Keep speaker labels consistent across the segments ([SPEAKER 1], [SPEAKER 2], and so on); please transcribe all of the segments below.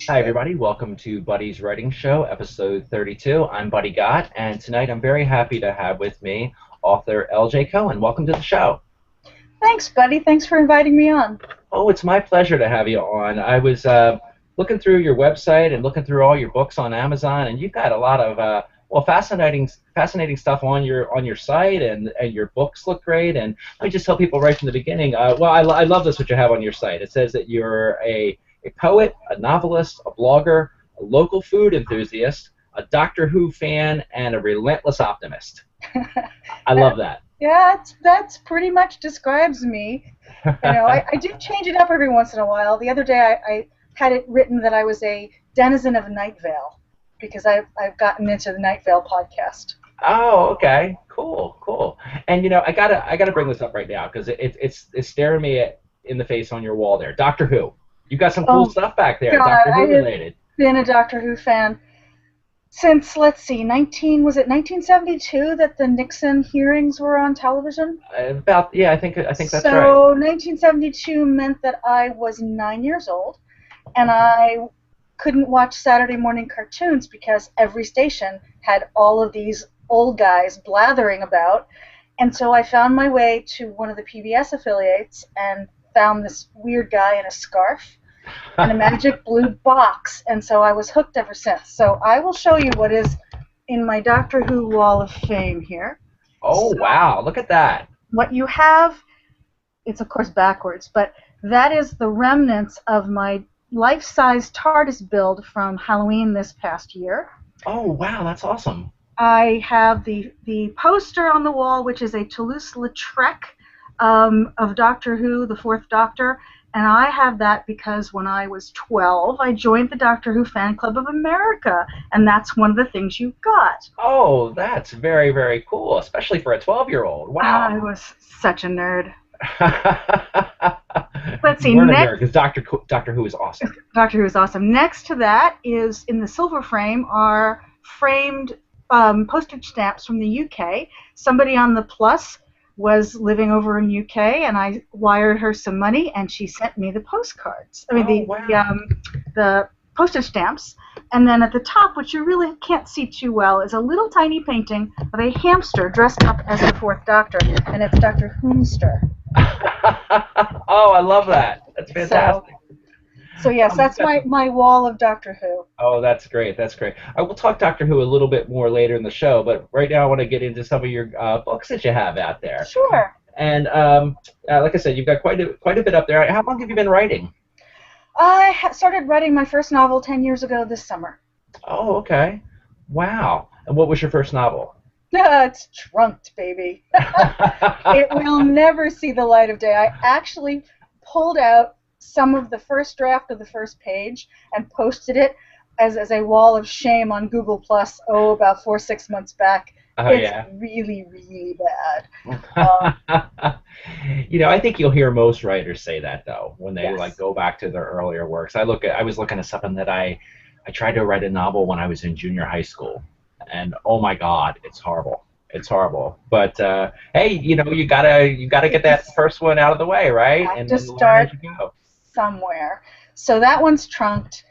[SPEAKER 1] Hi, everybody. Welcome to Buddy's Writing Show, episode 32. I'm Buddy Gott, and tonight I'm very happy to have with me author LJ Cohen. Welcome to the show.
[SPEAKER 2] Thanks, buddy. Thanks for inviting me on.
[SPEAKER 1] Oh, it's my pleasure to have you on. I was looking through your website and looking through all your books on Amazon, and you've got a lot of fascinating stuff on your site, and your books look great. And let me just tell people right from the beginning. I love this what you have on your site. It says that you're a poet, a novelist, a blogger, a local food enthusiast, a Doctor Who fan, and a relentless optimist. I love that.
[SPEAKER 2] Yeah, that's pretty much describes me. I do change it up every once in a while. The other day I had it written that I was a denizen of Night Vale because I've gotten into the Night Vale podcast.
[SPEAKER 1] Oh, okay, cool. And I gotta bring this up right now because it's staring me in the face on your wall there. Doctor Who. You got some cool stuff back there,
[SPEAKER 2] God,
[SPEAKER 1] Doctor Who related.
[SPEAKER 2] I've been a Doctor Who fan since, let's see, 1972 that the Nixon hearings were on television?
[SPEAKER 1] I think that's right.
[SPEAKER 2] So 1972 meant that I was 9 years old, and I couldn't watch Saturday morning cartoons because every station had all of these old guys blathering about, and so I found my way to one of the PBS affiliates and found this weird guy in a scarf and a magic blue box, and so I was hooked ever since. So I will show you what is in my Doctor Who Wall of Fame here.
[SPEAKER 1] Oh, so, wow, look at that.
[SPEAKER 2] What you have, it's of course backwards, but that is the remnants of my life-size TARDIS build from Halloween this past year.
[SPEAKER 1] Oh, wow, that's awesome.
[SPEAKER 2] I have the poster on the wall, which is a Toulouse-Lautrec of Doctor Who, the Fourth Doctor, and I have that because when I was 12, I joined the Doctor Who Fan Club of America, and that's one of the things you got.
[SPEAKER 1] Oh, that's very, very cool, especially for a 12-year-old. Wow.
[SPEAKER 2] I was such a nerd. Let's see.
[SPEAKER 1] You're a nerd because Doctor Who is awesome.
[SPEAKER 2] Doctor Who is awesome. Next to that is, in the silver frame, are framed postage stamps from the UK. Somebody on the Plus was living over in UK, and I wired her some money, and she sent me the postcards. I mean, the postage stamps. And then at the top, which you really can't see too well, is a little tiny painting of a hamster dressed up as the Fourth Doctor, and it's Dr. Whomster.
[SPEAKER 1] Oh, I love that. That's fantastic.
[SPEAKER 2] So yes, that's my wall of Doctor Who.
[SPEAKER 1] Oh, that's great. I will talk Doctor Who a little bit more later in the show, but right now I want to get into some of your books that you have out there.
[SPEAKER 2] Sure.
[SPEAKER 1] And like I said, you've got quite a bit up there. How long have you been writing?
[SPEAKER 2] I started writing my first novel 10 years ago this summer.
[SPEAKER 1] Oh, okay. Wow. And what was your first novel?
[SPEAKER 2] It's trunked, baby. It will never see the light of day. I actually pulled out some of the first draft of the first page and posted it as a wall of shame on Google Plus, about 4 or 6 months back. It's really, really bad.
[SPEAKER 1] I think you'll hear most writers say that though when they go back to their earlier works. I was looking at something that I tried to write a novel when I was in junior high school, and oh my God, it's horrible. It's horrible. But hey, you gotta get that first one out of the way, right?
[SPEAKER 2] And then start somewhere. So that one's trunked.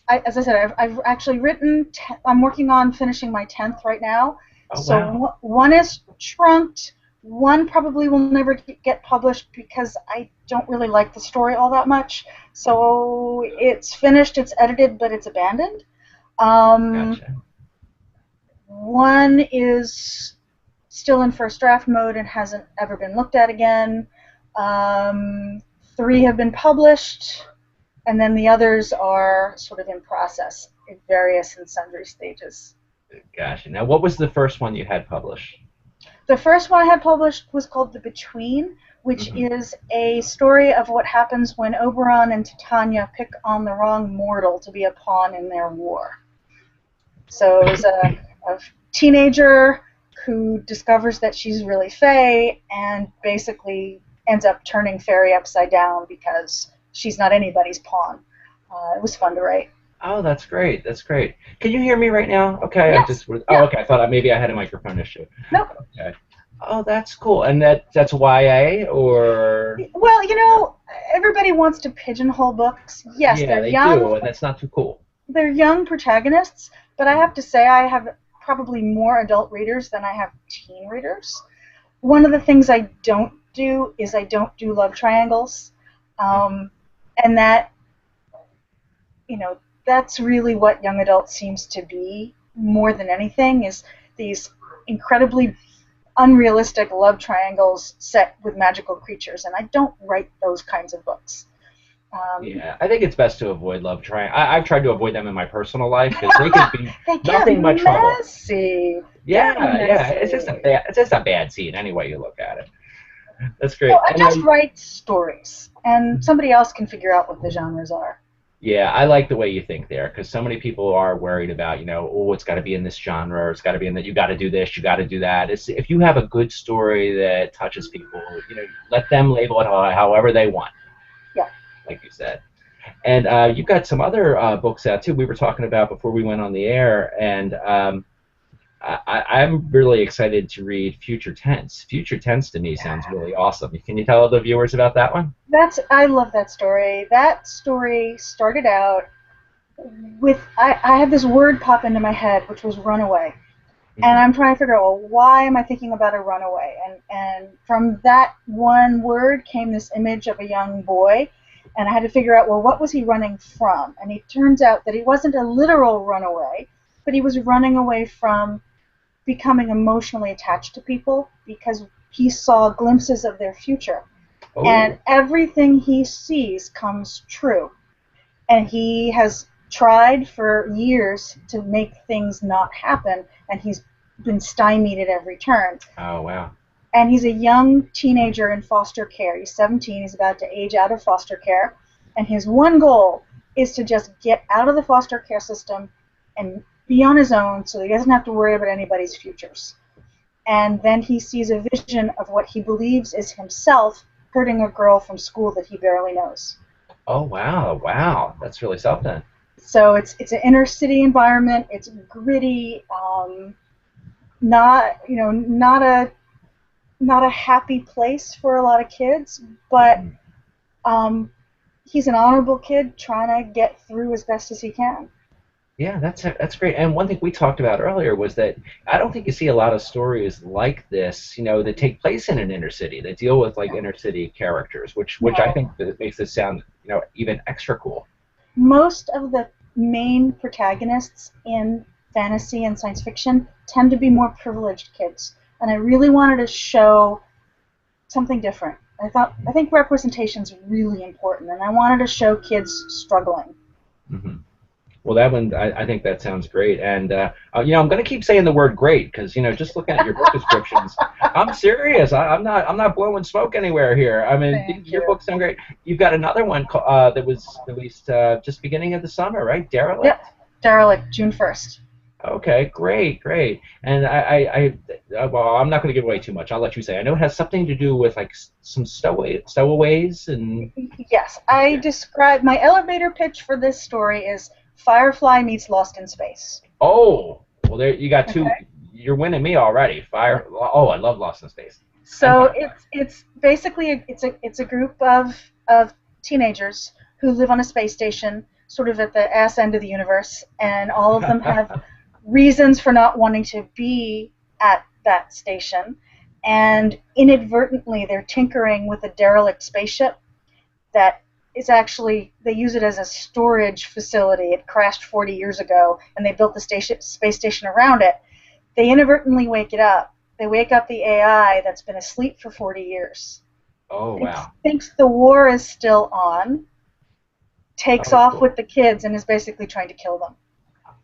[SPEAKER 2] As I said, I've actually written. I'm working on finishing my 10th right now.
[SPEAKER 1] Oh,
[SPEAKER 2] so
[SPEAKER 1] wow.
[SPEAKER 2] One is trunked. One probably will never get published because I don't really like the story all that much. So it's finished, it's edited, but it's abandoned.
[SPEAKER 1] Gotcha.
[SPEAKER 2] One is still in first draft mode and hasn't ever been looked at again. 3 have been published, and then the others are sort of in process in various and sundry stages.
[SPEAKER 1] Gotcha. Now, what was the first one you had published?
[SPEAKER 2] The first one I had published was called The Between, which is a story of what happens when Oberon and Titania pick on the wrong mortal to be a pawn in their war. So it was a teenager who discovers that she's really fey and basically ends up turning fairy upside down because she's not anybody's pawn. It was fun to write.
[SPEAKER 1] Oh, that's great. That's great. Can you hear me right now? Okay.
[SPEAKER 2] Yes.
[SPEAKER 1] Okay. I thought maybe I had a microphone issue.
[SPEAKER 2] Nope.
[SPEAKER 1] Okay. Oh, that's cool. And that's YA or
[SPEAKER 2] Well, everybody wants to pigeonhole books. Yes,
[SPEAKER 1] yeah, they do, and that's not too cool.
[SPEAKER 2] they're young protagonists, but I have to say I have probably more adult readers than I have teen readers. One of the things I don't do is I don't do love triangles,
[SPEAKER 1] Mhm.
[SPEAKER 2] um, and you know, that's really what young adult seems to be more than anything is these incredibly unrealistic love triangles set with magical creatures, and I don't write those kinds of books. Um,
[SPEAKER 1] Yeah, I think it's best to avoid love triangles. I've tried to avoid them in my personal life because they can be
[SPEAKER 2] they get
[SPEAKER 1] nothing but trouble.
[SPEAKER 2] messy. Get
[SPEAKER 1] Yeah, yeah,
[SPEAKER 2] messy.
[SPEAKER 1] it's just a bad scene any way you look at it. That's
[SPEAKER 2] So
[SPEAKER 1] great.
[SPEAKER 2] I
[SPEAKER 1] And
[SPEAKER 2] just write stories, and somebody else can figure out what the genres are.
[SPEAKER 1] yeah, I like the way you think there because so many people are worried about, oh, it's got to be in this genre, or it's got to be in that. You got to do this, you got to do that. It's if you have a good story that touches people, let them label it however they want,
[SPEAKER 2] Yeah.
[SPEAKER 1] like you said. And you've got some other books out too. We were talking about before we went on the air, and I'm really excited to read Future Tense. Future Tense to me sounds really awesome. Can you tell the viewers about that one?
[SPEAKER 2] I love that story. That story started out with I had this word pop into my head, which was runaway. And
[SPEAKER 1] Hmm.
[SPEAKER 2] I'm trying to figure out, well, why am I thinking about a runaway? And from that one word came this image of a young boy, and I had to figure out, well, what was he running from? And it turns out that he wasn't a literal runaway, but he was running away from becoming emotionally attached to people because he saw glimpses of their future. And
[SPEAKER 1] Oh,
[SPEAKER 2] everything he sees comes true. And he has tried for years to make things not happen, and he's been stymied at every turn.
[SPEAKER 1] oh wow.
[SPEAKER 2] And he's a young teenager in foster care. He's 17. He's about to age out of foster care. And his one goal is to just get out of the foster care system and be on his own so he doesn't have to worry about anybody's futures. And then he sees a vision of what he believes is himself hurting a girl from school that he barely knows.
[SPEAKER 1] Oh wow, wow. That's really something.
[SPEAKER 2] So it's an inner city environment. It's gritty, not not a happy place for a lot of kids, but
[SPEAKER 1] Mhm.
[SPEAKER 2] um, he's an honorable kid trying to get through as best as he can.
[SPEAKER 1] Yeah, that's great. And one thing we talked about earlier was that I don't think you see a lot of stories like this, that take place in an inner city that deal with like inner city characters, which I
[SPEAKER 2] No,
[SPEAKER 1] think that makes this sound, even extra cool.
[SPEAKER 2] most of the main protagonists in fantasy and science fiction tend to be more privileged kids, and I really wanted to show something different. I think representation is really important, and I wanted to show kids struggling.
[SPEAKER 1] Hmm. Well, that one, I think that sounds great. And, I'm going to keep saying the word great because, just looking at your book descriptions, I'm serious. I'm not blowing smoke anywhere here. I mean,
[SPEAKER 2] Thank
[SPEAKER 1] your
[SPEAKER 2] you.
[SPEAKER 1] books sound great. You've got another one that was released just beginning of the summer, right?
[SPEAKER 2] Yep,
[SPEAKER 1] Derelict?
[SPEAKER 2] Derelict, June 1st.
[SPEAKER 1] Okay, great, great. And well, I'm not going to give away too much. I'll let you say. I know it has something to do with like some stowaways and
[SPEAKER 2] Yes, I
[SPEAKER 1] yeah.
[SPEAKER 2] describe my elevator pitch for this story is Firefly meets Lost in Space.
[SPEAKER 1] Oh, well, there you got two.
[SPEAKER 2] Okay.
[SPEAKER 1] You're winning me already. Fire. Oh, I love Lost in Space and
[SPEAKER 2] So
[SPEAKER 1] Firefly.
[SPEAKER 2] it's basically it's a group of teenagers who live on a space station, sort of at the ass end of the universe, and all of them have reasons for not wanting to be at that station. And inadvertently, they're tinkering with a derelict spaceship that is actually they use it as a storage facility. It crashed 40 years ago, and they built the space station around it. They inadvertently wake it up. They wake up the AI that's been asleep for 40 years.
[SPEAKER 1] Oh
[SPEAKER 2] Thinks
[SPEAKER 1] wow.
[SPEAKER 2] thinks the war is still on. Takes
[SPEAKER 1] Oh
[SPEAKER 2] off
[SPEAKER 1] cool.
[SPEAKER 2] with the kids and is basically trying to kill them.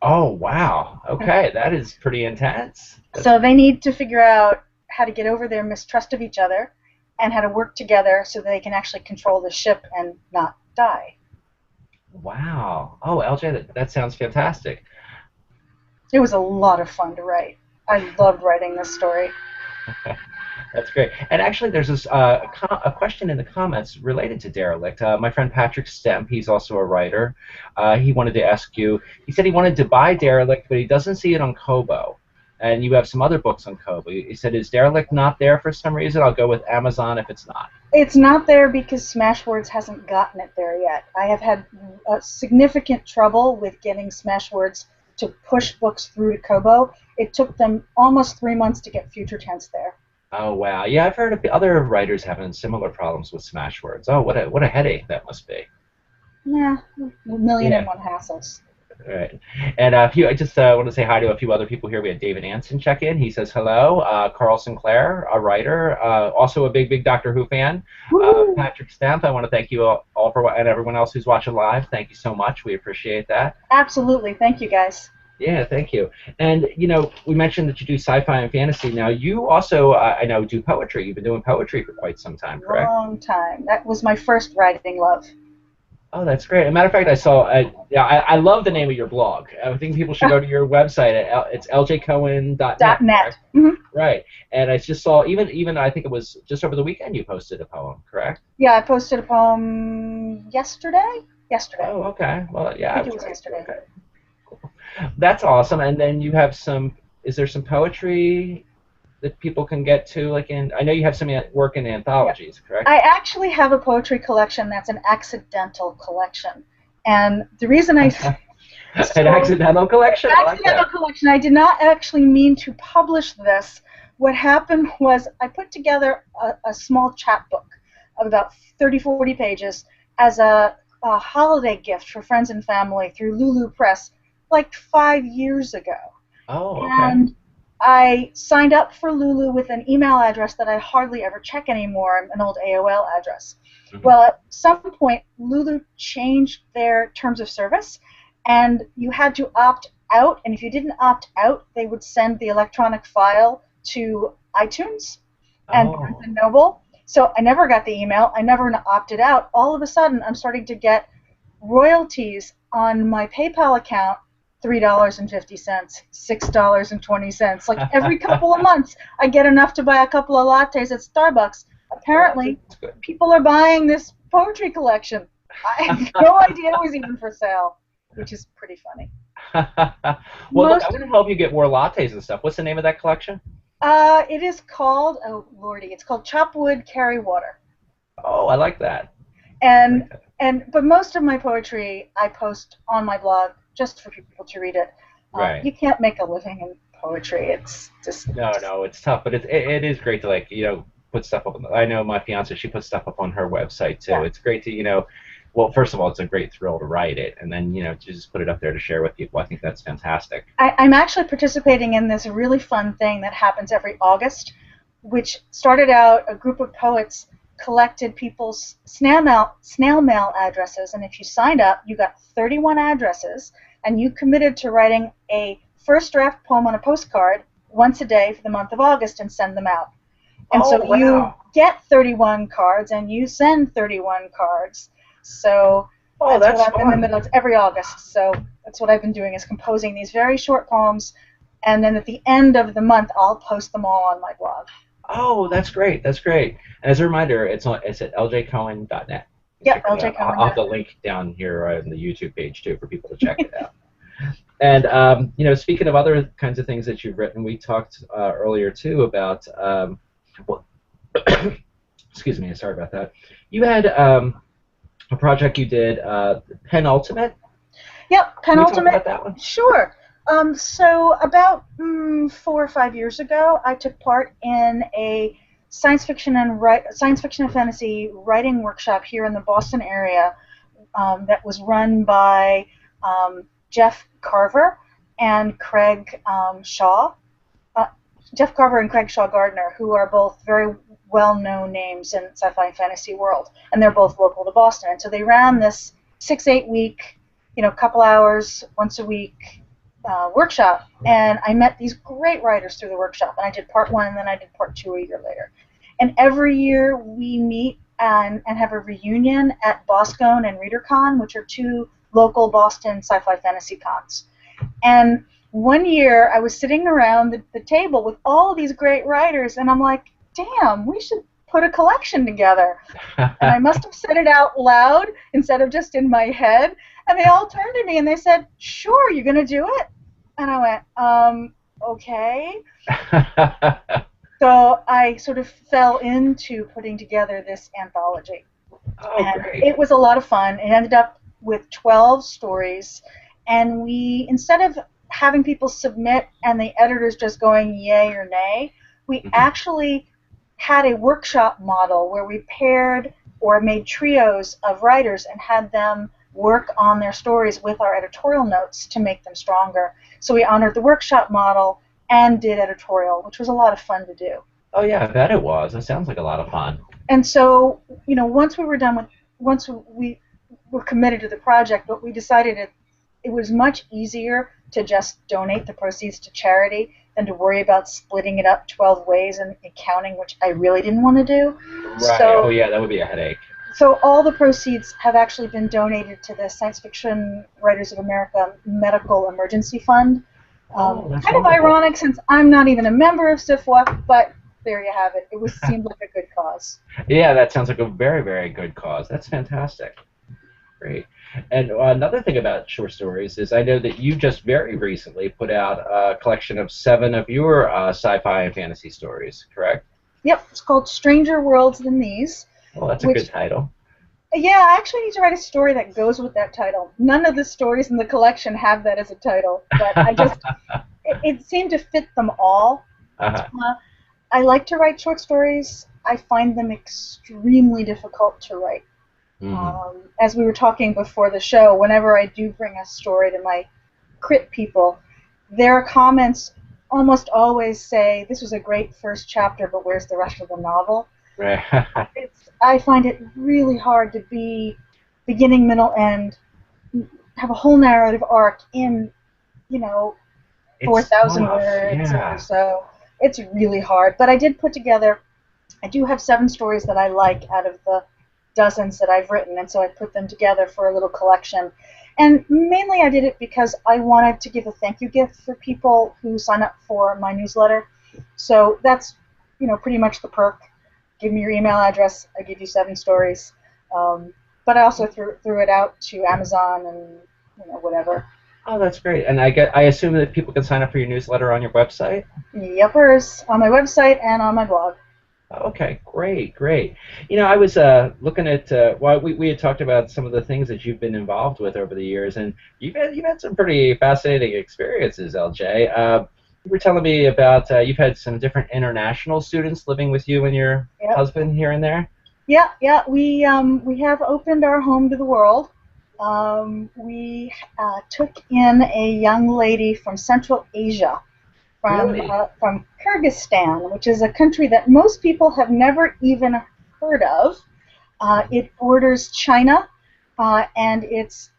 [SPEAKER 1] Oh wow. Okay, that is pretty intense. That's
[SPEAKER 2] So they need to figure out how to get over their mistrust of each other and how to work together so they can actually control the ship and not die.
[SPEAKER 1] wow. Oh, LJ, that sounds fantastic.
[SPEAKER 2] It was a lot of fun to write. I loved writing this story.
[SPEAKER 1] That's great. And actually, there's this a question in the comments related to Derelict. My friend Patrick Stemp, he's also a writer. He wanted to ask you. He said he wanted to buy Derelict, but he doesn't see it on Kobo. and you have some other books on Kobo. You said, is Derelict not there for some reason? I'll go with Amazon if it's not.
[SPEAKER 2] It's not there because Smashwords hasn't gotten it there yet. I have had significant trouble with getting Smashwords to push books through to Kobo. It took them almost 3 months to get Future Tense there.
[SPEAKER 1] Oh wow, yeah, I've heard of other writers having similar problems with Smashwords. Oh, what a headache that must be.
[SPEAKER 2] Yeah, a million and one hassles.
[SPEAKER 1] Right. And I just want to say hi to a few other people here. We had David Anson check in. He says hello. Carl Sinclair, a writer, also a big Doctor Who fan. Patrick Stamp, I want to thank you all for, and everyone else who's watching live. Thank you so much. We appreciate that.
[SPEAKER 2] Absolutely. Thank you, guys.
[SPEAKER 1] Yeah, thank you. And, you know, we mentioned that you do sci-fi and fantasy. Now, you also, I know, do poetry. You've been doing poetry for quite some time, correct?
[SPEAKER 2] Long time. That was my first writing love.
[SPEAKER 1] Oh, that's great. As a matter of fact, I saw, I love the name of your blog. I think people should go to your website. It's ljcohen.net.
[SPEAKER 2] .net. Mm-hmm.
[SPEAKER 1] Right. And I just saw, even I think it was just over the weekend you posted a poem, correct?
[SPEAKER 2] Yeah, I posted a poem yesterday.
[SPEAKER 1] Oh, okay. Well, yeah.
[SPEAKER 2] I think it was yesterday.
[SPEAKER 1] Okay. Cool. That's awesome. And then you have some, is there some poetry that people can get to, like I know you have some work in anthologies, correct?
[SPEAKER 2] I actually have a poetry collection that's an accidental collection, and the reason
[SPEAKER 1] an accidental collection.
[SPEAKER 2] Accidental collection. I did not actually mean to publish this. What happened was I put together a small chapbook of about 30-40 pages as a holiday gift for friends and family through Lulu Press, like 5 years ago.
[SPEAKER 1] Oh, okay.
[SPEAKER 2] And I signed up for Lulu with an email address that I hardly ever check anymore, an old AOL address. Mm-hmm. Well, at some point, Lulu changed their terms of service, and you had to opt out, and if you didn't opt out, they would send the electronic file to iTunes and Barnes & Noble. So I never got the email. I never opted out. All of a sudden, I'm starting to get royalties on my PayPal account, $3.50, $6.20. Like every couple of months, I get enough to buy a couple of lattes at Starbucks. Apparently, people are buying this poetry collection. I had no idea it was even for sale, which is pretty funny.
[SPEAKER 1] Well, look, I'm going to help you get more lattes and stuff. What's the name of that collection?
[SPEAKER 2] It is called, oh lordy, it's called Chop Wood, Carry Water.
[SPEAKER 1] Oh, I like that.
[SPEAKER 2] But most of my poetry I post on my blog just for people to read it.
[SPEAKER 1] Right.
[SPEAKER 2] You can't make a living in poetry. It's just
[SPEAKER 1] no, it's tough, but it is great to, like, you know, put stuff up. I know my fiance, she puts stuff up on her website too. Yeah. It's great to, you know, well, first of all, it's a great thrill to write it, and then, you know, to just put it up there to share with people. I think that's fantastic.
[SPEAKER 2] I'm actually participating in this really fun thing that happens every August, which started out a group of poets collected people's snail mail addresses, and if you signed up, you got 31 addresses, and you committed to writing a first draft poem on a postcard once a day for the month of August and send them out. And
[SPEAKER 1] wow.
[SPEAKER 2] You get 31 cards, and you send 31 cards. So that's what I've been in the middle of every August. So that's what I've been doing, is composing these very short poems, and then at the end of the month, I'll post them all on my blog.
[SPEAKER 1] Oh, that's great. That's great. And as a reminder, it's at ljcohen.net.
[SPEAKER 2] Yep, LJ Cohen.
[SPEAKER 1] I'll have the link down here on the YouTube page too for people to check it out. And you know, speaking of other kinds of things that you've written, we talked earlier too about well, excuse me, sorry about that. You had a project you did, Penultimate.
[SPEAKER 2] Yep, Penultimate.
[SPEAKER 1] Can we talk about that one?
[SPEAKER 2] Sure. So about 4 or 5 years ago, I took part in a science fiction and fantasy writing workshop here in the Boston area that was run by Jeff Carver and Craig Shaw. Jeff Carver and Craig Shaw Gardner, who are both very well-known names in sci-fi and fantasy world, and they're both local to Boston. And so they ran this 6-8 week, you know, couple hours once a week workshop, and I met these great writers through the workshop, and I did part 1 and then I did part 2 a year later. And every year we meet and have a reunion at Boscone and ReaderCon, which are 2 local Boston sci-fi fantasy cons. And one year I was sitting around the table with all of these great writers, and I'm like, damn, we should put a collection together. And I must have said it out loud instead of just in my head. And they all turned to me and they said, sure, you're going to do it? And I went, okay. So I sort of fell into putting together this anthology.
[SPEAKER 1] Oh,
[SPEAKER 2] And
[SPEAKER 1] great.
[SPEAKER 2] it was a lot of fun. It ended up with 12 stories. And we, instead of having people submit and the editors just going yay or nay, we
[SPEAKER 1] Hmm.
[SPEAKER 2] actually had a workshop model where we paired or made trios of writers and had them work on their stories with our editorial notes to make them stronger. So we honored the workshop model and did editorial, which was a lot of fun to do.
[SPEAKER 1] Oh, yeah, I bet it was. That sounds like a lot of fun.
[SPEAKER 2] And so, once we were done with, once we were committed to the project, but we decided it was much easier to just donate the proceeds to charity than to worry about splitting it up 12 ways and accounting, which I really didn't want to do.
[SPEAKER 1] Right. Oh,
[SPEAKER 2] So,
[SPEAKER 1] yeah, that would be a headache.
[SPEAKER 2] so all the proceeds have actually been donated to the Science Fiction Writers of America Medical Emergency Fund.
[SPEAKER 1] Oh, that's
[SPEAKER 2] Kind of
[SPEAKER 1] wonderful.
[SPEAKER 2] ironic since I'm not even a member of SIFWA, but there you have it. Seemed like a good cause.
[SPEAKER 1] Yeah, that sounds like a very, very good cause. That's fantastic. Great. And another thing about short stories is I know that you just very recently put out a collection of 7 of your sci-fi and fantasy stories, correct?
[SPEAKER 2] Yep, it's called Stranger Worlds Than These,
[SPEAKER 1] Well, that's a good
[SPEAKER 2] which,
[SPEAKER 1] title.
[SPEAKER 2] yeah, I actually need to write a story that goes with that title. None of the stories in the collection have that as a title, but it seemed to fit them all.
[SPEAKER 1] Uh-huh.
[SPEAKER 2] Uh, I like to write short stories. I find them extremely difficult to write.
[SPEAKER 1] Hmm.
[SPEAKER 2] As we were talking before the show, whenever I do bring a story to my crit people, their comments almost always say, "This was a great first chapter, but where's the rest of the novel?"
[SPEAKER 1] Right.
[SPEAKER 2] I find it really hard to be beginning, middle, end, have a whole narrative arc in, you know,
[SPEAKER 1] It's
[SPEAKER 2] 4,000
[SPEAKER 1] tough.
[SPEAKER 2] words or
[SPEAKER 1] Yeah.
[SPEAKER 2] so. It's really hard. But I did put together, I do have 7 stories that I like out of the dozens that I've written, and so I put them together for a little collection. And mainly I did it because I wanted to give a thank you gift for people who sign up for my newsletter. So that's, pretty much the perk. Give me your email address, I give you 7 stories. But I also threw it out to Amazon and whatever.
[SPEAKER 1] Oh, that's great. And I assume that people can sign up for your newsletter on your website?
[SPEAKER 2] Yuppers, on my website and on my blog.
[SPEAKER 1] Okay, great, great. I was looking at well, we had talked about some of the things that you've been involved with over the years, and you've had some pretty fascinating experiences, LJ. You were telling me about you've had some different international students living with you and your
[SPEAKER 2] Yep.
[SPEAKER 1] husband here and there.
[SPEAKER 2] Yeah, yeah. We have opened our home to the world. We took in a young lady from Central Asia,
[SPEAKER 1] Really?
[SPEAKER 2] from Kyrgyzstan, which is a country that most people have never even heard of. It borders China, and it's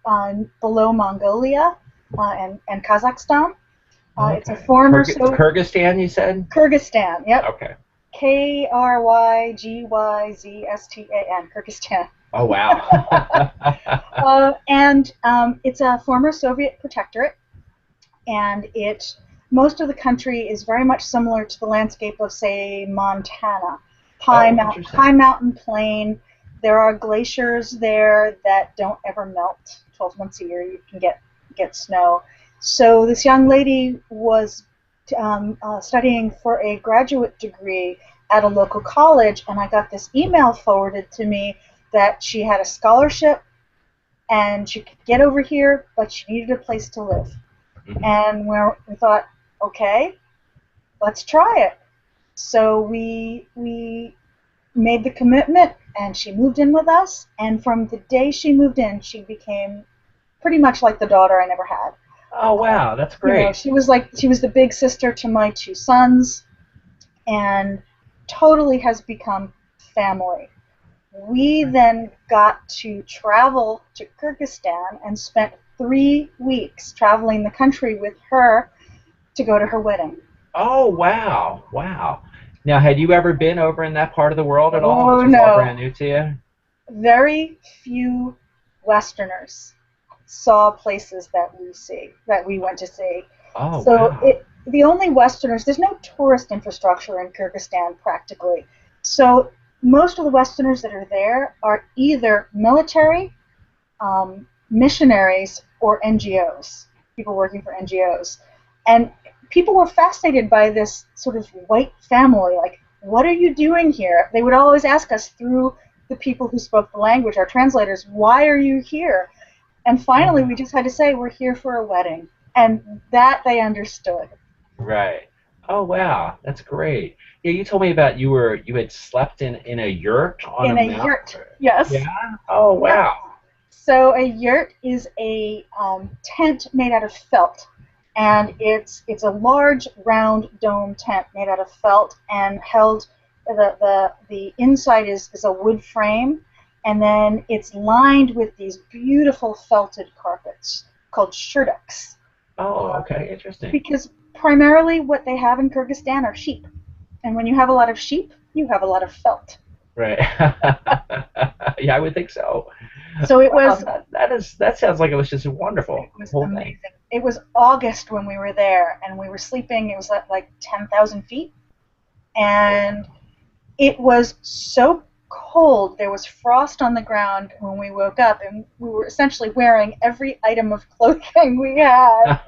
[SPEAKER 2] below Mongolia and Kazakhstan. It's a
[SPEAKER 1] Okay.
[SPEAKER 2] former so
[SPEAKER 1] Kyrgyzstan, you said?
[SPEAKER 2] Kyrgyzstan. Yep,
[SPEAKER 1] Okay.
[SPEAKER 2] Kyrgyzstan, Kyrgyzstan.
[SPEAKER 1] Oh, wow.
[SPEAKER 2] And it's a former Soviet protectorate, and most of the country is very much similar to the landscape of, say, Montana.
[SPEAKER 1] Oh, interesting.
[SPEAKER 2] High mountain plain. There are glaciers there that don't ever melt. 12 months a year you can get snow. So this young lady was studying for a graduate degree at a local college, and I got this email forwarded to me that she had a scholarship and she could get over here, but she needed a place to live.
[SPEAKER 1] Hmm.
[SPEAKER 2] And we thought, okay, let's try it. So we made the commitment, and she moved in with us. And from the day she moved in, she became pretty much like the daughter I never had.
[SPEAKER 1] Oh, wow, that's great.
[SPEAKER 2] She was the big sister to my 2 sons, and totally has become family. We then got to travel to Kyrgyzstan and spent 3 weeks traveling the country with her to go to her wedding.
[SPEAKER 1] Oh, wow, wow. Now, had you ever been over in that part of the world at all?
[SPEAKER 2] Oh
[SPEAKER 1] This was all
[SPEAKER 2] no,
[SPEAKER 1] brand new to you?
[SPEAKER 2] very few Westerners saw places that we went to see.
[SPEAKER 1] Oh,
[SPEAKER 2] So
[SPEAKER 1] wow.
[SPEAKER 2] the only Westerners, there's no tourist infrastructure in Kyrgyzstan practically. So most of the Westerners that are there are either military, missionaries, or NGOs, people working for NGOs. And people were fascinated by this sort of white family. Like, what are you doing here? They would always ask us through the people who spoke the language, our translators, why are you here? And finally, we just had to say, we're here for a wedding. And that they understood.
[SPEAKER 1] Right. Oh wow, that's great. Yeah, you told me about you had slept in a yurt on a
[SPEAKER 2] In a
[SPEAKER 1] mountain.
[SPEAKER 2] yurt, yes.
[SPEAKER 1] Yeah. Oh
[SPEAKER 2] Yeah.
[SPEAKER 1] wow.
[SPEAKER 2] So a yurt is a tent made out of felt, and it's a large round dome tent made out of felt and held. The inside is a wood frame, and then it's lined with these beautiful felted carpets called sherdaks.
[SPEAKER 1] Oh, okay, interesting.
[SPEAKER 2] Because primarily what they have in Kyrgyzstan are sheep, and when you have a lot of sheep, you have a lot of felt.
[SPEAKER 1] Right. Yeah, I would think so.
[SPEAKER 2] So it
[SPEAKER 1] Wow,
[SPEAKER 2] was.
[SPEAKER 1] that sounds like it was just wonderful.
[SPEAKER 2] It was
[SPEAKER 1] Whole
[SPEAKER 2] amazing.
[SPEAKER 1] thing.
[SPEAKER 2] It was August when we were there, and we were sleeping. It was at like 10,000 feet, and it was so cold. There was frost on the ground when we woke up, and we were essentially wearing every item of clothing we had.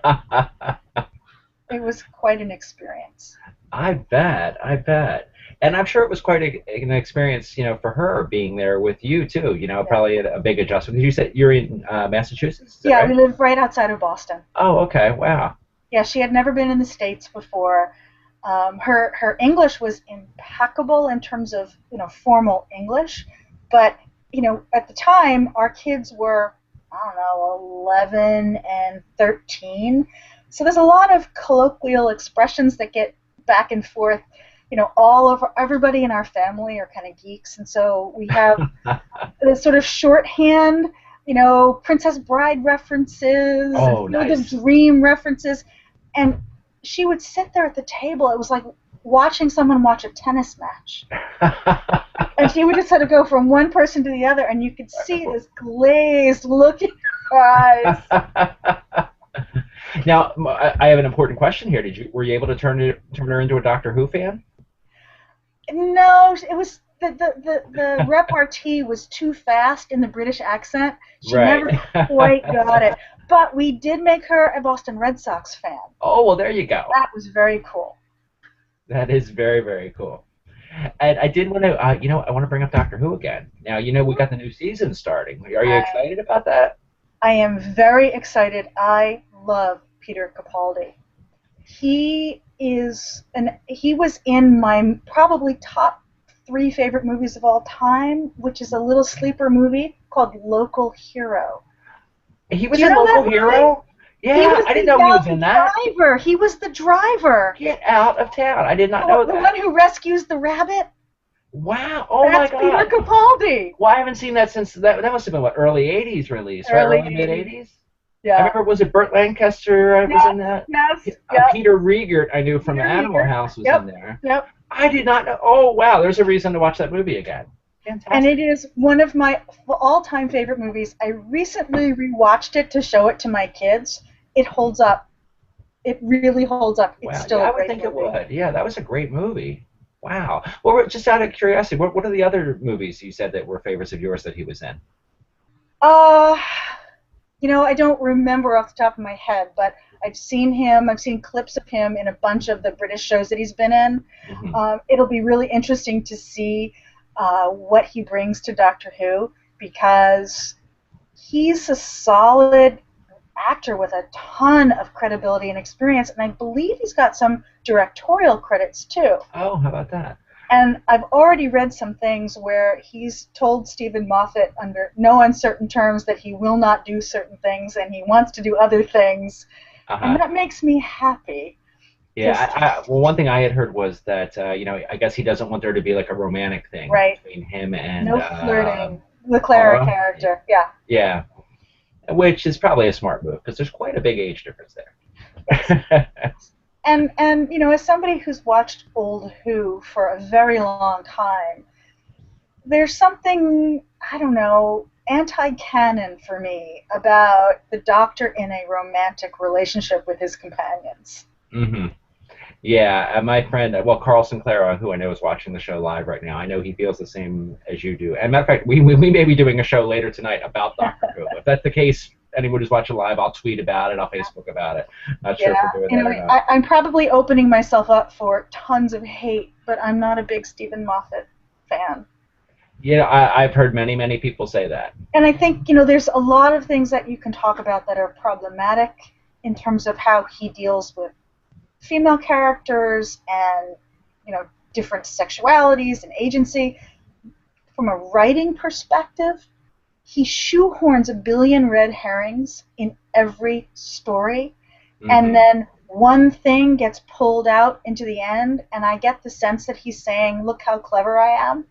[SPEAKER 2] It was quite an experience.
[SPEAKER 1] I bet. I bet. And I'm sure it was quite an experience, for her being there with you too.
[SPEAKER 2] Yeah.
[SPEAKER 1] Probably a big adjustment. Because you said you're in Massachusetts, is that
[SPEAKER 2] Yeah,
[SPEAKER 1] right?
[SPEAKER 2] we live right outside of Boston.
[SPEAKER 1] Oh, okay. Wow.
[SPEAKER 2] Yeah, she had never been in the States before. Her English was impeccable in terms of formal English, but at the time our kids were, I don't know, 11 and 13, so there's a lot of colloquial expressions that get back and forth. Everybody in our family are kind of geeks, and so we have this sort of shorthand, Princess Bride references,
[SPEAKER 1] Oh,
[SPEAKER 2] Field of
[SPEAKER 1] nice.
[SPEAKER 2] Dream references, and she would sit there at the table. It was like watching someone watch a tennis match. And she would just sort of go from one person to the other, and you could see this glazed look in her eyes.
[SPEAKER 1] Now, I have an important question here. Were you able to turn her into a Doctor Who fan?
[SPEAKER 2] No, it was the repartee was too fast in the British accent. She
[SPEAKER 1] Right.
[SPEAKER 2] never quite got it. But we did make her a Boston Red Sox fan.
[SPEAKER 1] Oh, well, there you go.
[SPEAKER 2] That was very cool.
[SPEAKER 1] That is very, very cool. And I did want to, I want to bring up Doctor Who again. Now, we got the new season starting. Are you excited about that?
[SPEAKER 2] I am very excited. I love Peter Capaldi. He was in my probably top 3 favorite movies of all time, which is a little sleeper movie called Local Hero.
[SPEAKER 1] He was
[SPEAKER 2] Do you
[SPEAKER 1] in
[SPEAKER 2] know that
[SPEAKER 1] Local
[SPEAKER 2] movie?
[SPEAKER 1] Hero? Yeah, I didn't know he was in that.
[SPEAKER 2] Driver. He was the driver.
[SPEAKER 1] Get out of town. I did not know
[SPEAKER 2] The
[SPEAKER 1] that.
[SPEAKER 2] one who rescues the rabbit.
[SPEAKER 1] Wow. Oh, my
[SPEAKER 2] That's
[SPEAKER 1] God.
[SPEAKER 2] Peter Capaldi.
[SPEAKER 1] Well, I haven't seen that since, that must have been, what, early 80s release, right?
[SPEAKER 2] Early
[SPEAKER 1] Early mid-80s? I
[SPEAKER 2] Yeah.
[SPEAKER 1] remember, was it Burt Lancaster was in that?
[SPEAKER 2] Yes. Yep.
[SPEAKER 1] Peter Riegert, I knew from
[SPEAKER 2] Peter
[SPEAKER 1] Animal
[SPEAKER 2] Riegert.
[SPEAKER 1] House was
[SPEAKER 2] Yep.
[SPEAKER 1] in there.
[SPEAKER 2] Yep.
[SPEAKER 1] I did not know. Oh, wow. There's a reason to watch that movie again. Fantastic.
[SPEAKER 2] And it is one of my all-time favorite movies. I recently rewatched it to show it to my kids. It holds up. It really holds up. It's
[SPEAKER 1] Wow.
[SPEAKER 2] still
[SPEAKER 1] Yeah,
[SPEAKER 2] a
[SPEAKER 1] I would
[SPEAKER 2] great
[SPEAKER 1] think
[SPEAKER 2] movie.
[SPEAKER 1] it would. Yeah, that was a great movie. Wow. Well, just out of curiosity, what are the other movies you said that were favorites of yours that he was in?
[SPEAKER 2] I don't remember off the top of my head, but I've seen him. I've seen clips of him in a bunch of the British shows that he's been in.
[SPEAKER 1] Mm-hmm.
[SPEAKER 2] It'll be really interesting to see what he brings to Doctor Who, because he's a solid actor with a ton of credibility and experience, and I believe he's got some directorial credits too.
[SPEAKER 1] Oh, how about that?
[SPEAKER 2] And I've already read some things where he's told Stephen Moffat under no uncertain terms that he will not do certain things and he wants to do other things.
[SPEAKER 1] Uh-huh.
[SPEAKER 2] And that makes me happy.
[SPEAKER 1] Yeah, well, one thing I had heard was that, I guess he doesn't want there to be like a romantic thing
[SPEAKER 2] Right.
[SPEAKER 1] between him and...
[SPEAKER 2] No flirting. The Clara character, yeah.
[SPEAKER 1] Yeah, which is probably a smart move, because there's quite a big age difference there.
[SPEAKER 2] And as somebody who's watched old Who for a very long time, there's something, I don't know, anti-canon for me about the Doctor in a romantic relationship with his companions.
[SPEAKER 1] Mm-hmm. Yeah, my friend, Carl Sinclair, who I know is watching the show live right now, I know he feels the same as you do. And matter of fact, we may be doing a show later tonight about Doctor Who. If that's the case, anyone who's watching live, I'll tweet about it, I'll Facebook about it. Not sure if
[SPEAKER 2] Yeah,
[SPEAKER 1] we're doing that or not.
[SPEAKER 2] I'm probably opening myself up for tons of hate, but I'm not a big Stephen Moffat fan.
[SPEAKER 1] I've heard many people say that.
[SPEAKER 2] And I think, there's a lot of things that you can talk about that are problematic in terms of how he deals with female characters and, different sexualities and agency. From a writing perspective, he shoehorns a billion red herrings in every story, and then one thing gets pulled out into the end, and I get the sense that he's saying, look how clever I am.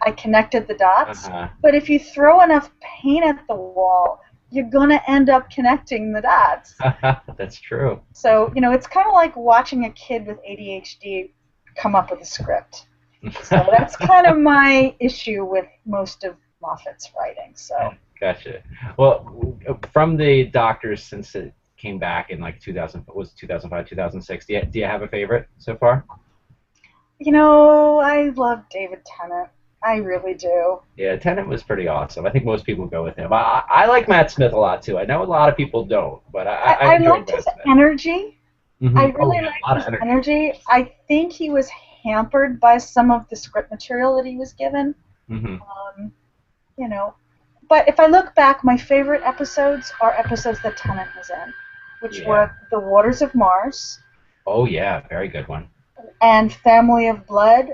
[SPEAKER 2] I connected the dots. But if you throw enough paint at the wall, you're going to end up connecting the dots.
[SPEAKER 1] That's true.
[SPEAKER 2] So, it's kind of like watching a kid with ADHD come up with a script. So that's kind of my issue with most of Moffat's writing. So.
[SPEAKER 1] Gotcha. Well, from the Doctors, since it came back in like 2005, 2006, do you have a favorite so far?
[SPEAKER 2] I love David Tennant. I really do.
[SPEAKER 1] Yeah, Tennant was pretty awesome. I think most people go with him. I like Matt Smith a lot too. I know a lot of people don't, but I enjoyed
[SPEAKER 2] liked
[SPEAKER 1] Matt
[SPEAKER 2] his
[SPEAKER 1] Smith.
[SPEAKER 2] Energy. I really liked his energy. I think he was hampered by some of the script material that he was given. But if I look back, my favorite episodes are episodes that Tennant was in, which were The Waters of Mars.
[SPEAKER 1] Oh yeah, very good one.
[SPEAKER 2] And Family of Blood.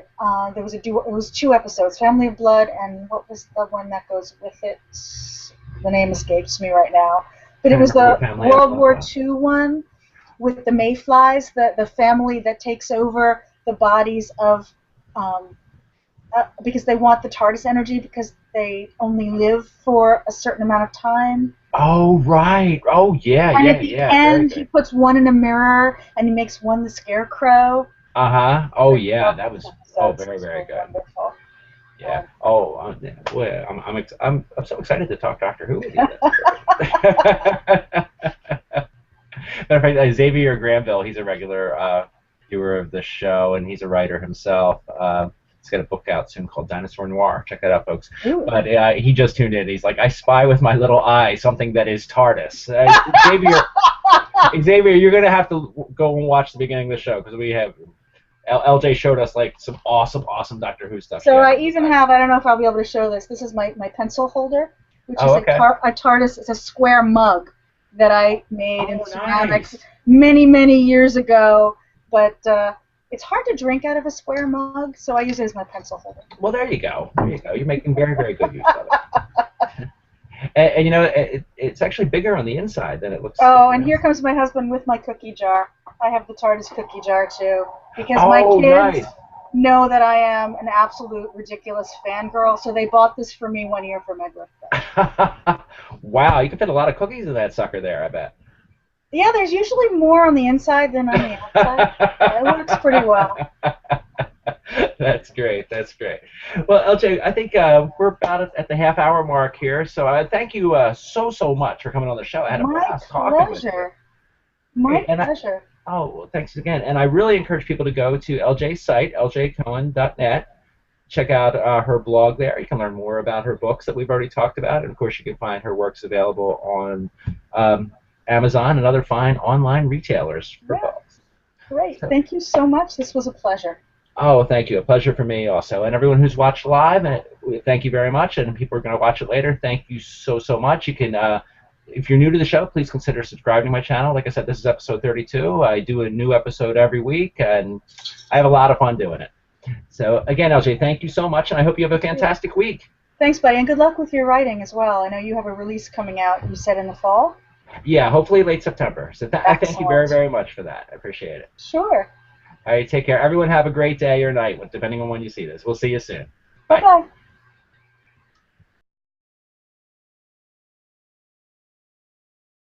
[SPEAKER 2] It was 2 episodes, Family of Blood, and what was the one that goes with it? The name escapes me right now. But it was the World War II one with the Mayflies, the family that takes over the bodies of, because they want the TARDIS energy because they only live for a certain amount of time.
[SPEAKER 1] Oh, right. Oh, yeah,
[SPEAKER 2] and at the end, he puts one in a mirror, and he makes one the Scarecrow.
[SPEAKER 1] Oh, yeah, that was very good.
[SPEAKER 2] Wonderful.
[SPEAKER 1] Yeah. Boy, I'm so excited to talk Doctor Who with you. Matter of fact, Xavier Granville, he's a regular viewer of the show, and he's a writer himself. He's got a book out soon called Dinosaur Noir. Check that out, folks.
[SPEAKER 2] Ooh.
[SPEAKER 1] But he just tuned in. He's like, I spy with my little eye something that is TARDIS. Xavier, you're going to have to go and watch the beginning of the show because we have LJ showed us like some awesome Doctor Who stuff.
[SPEAKER 2] So I even have, I don't know if I'll be able to show this. This is my pencil holder, which is a TARDIS. It's a square mug that I made in ceramics many years ago. But it's hard to drink out of a square mug, so I use it as my pencil holder.
[SPEAKER 1] Well, there you go. You're making very good use of it. and it's actually bigger on the inside than it looks.
[SPEAKER 2] Oh, and here comes my husband with my cookie jar. I have the TARDIS cookie jar too, because my kids know that I am an absolute ridiculous fangirl, so they bought this for me one year for my birthday.
[SPEAKER 1] Wow, you can fit a lot of cookies in that sucker there, I bet.
[SPEAKER 2] Yeah, there's usually more on the inside than on the outside. It works pretty well.
[SPEAKER 1] That's great. Well, LJ, I think we're about at the half-hour mark here, so thank you so much for coming on the show. I had a blast talking with you.
[SPEAKER 2] My pleasure.
[SPEAKER 1] Well, thanks again. And I really encourage people to go to LJ's site, ljcohen.net. Check out her blog there. You can learn more about her books that we've already talked about. And, of course, you can find her works available on Amazon and other fine online retailers for books.
[SPEAKER 2] Great. Thank you so much. This was a pleasure.
[SPEAKER 1] Oh, thank you. A pleasure for me also. And everyone who's watched live, thank you very much. And people are going to watch it later, thank you so much. You can, if you're new to the show, please consider subscribing to my channel. Like I said, this is episode 32. I do a new episode every week, and I have a lot of fun doing it. So, again, LJ, thank you so much, and I hope you have a fantastic week.
[SPEAKER 2] Thanks, buddy, and good luck with your writing as well. I know you have a release coming out, you said in the fall?
[SPEAKER 1] Yeah, hopefully late September. So I thank you very much for that. I appreciate it.
[SPEAKER 2] Sure.
[SPEAKER 1] All right, take care. Everyone have a great day or night, depending on when you see this. We'll see you soon. Bye.
[SPEAKER 2] Bye-bye.